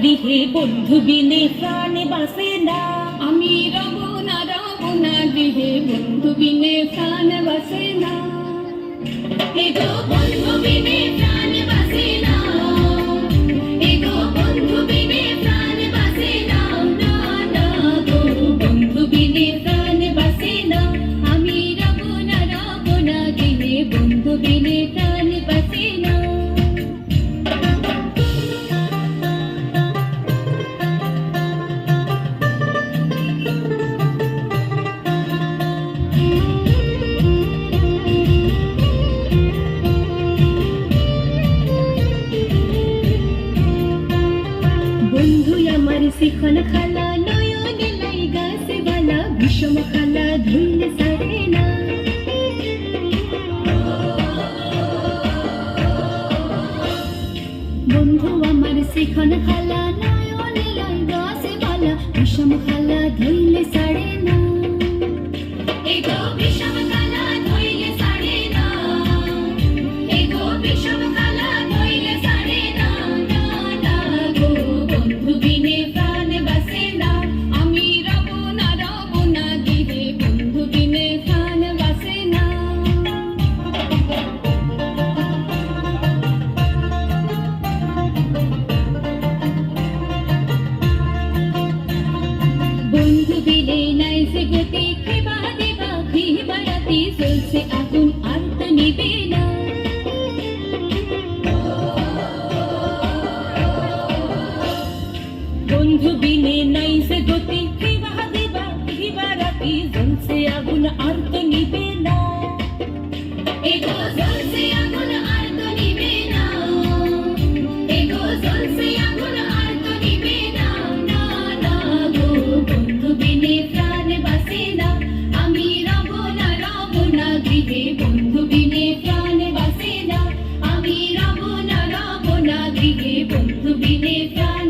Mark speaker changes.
Speaker 1: দিহে বন্ধু বিনে প্রাণে বাসে না।
Speaker 2: আমি রব না দিহে বন্ধু বিনে প্রাণ বাসে না। এগো বন্ধু বিনে প্রাণ বাসে না। এগো বন্ধু বিনে প্রাণ বাসে না। না না গো বন্ধু বিনে প্রাণ বাসে না। আমি রব না দিহে বন্ধু বিনে প্রাণ বাসে না।
Speaker 1: শিখন খালা নয়নে লাই গাছে বালা বিষম খালা ধুইলে সারে না। বন্ধু আমার শিখন খালা নয়নে লাই গাছে বালা বিষম খালা ধুইলে সারে না।
Speaker 2: এগো বিষম খালা ধুইলে সারে না। এগো বিষম খালা ধুইলে সারে না। না না গো বন্ধু বিনে প্রাণ বাসে না। আমি রব না দিহে বন্ধু বিনে প্রাণ বাসে না।
Speaker 1: বন্ধু বিনে নাই সে গতি খেবা দেবা খেবা রাতি চলছে আগুন আর তো নিবে না। বন্ধু বিনে নাই সে গতি খেবা দেবা খেবা রাতি চলছে আগুন আর তো নিবে না।
Speaker 2: এগো জ্বলছে আগুন আর তো নিবে না। এগো জ্বলছে আগুন আর তো নিবে না। না না গো বন্ধু বিনে প্রাণ বাসে না। আমি রব না দিহে বন্ধু বিনে প্রাণ বাসে না। আমি রব না দিহে বন্ধু বিনে প্রাণ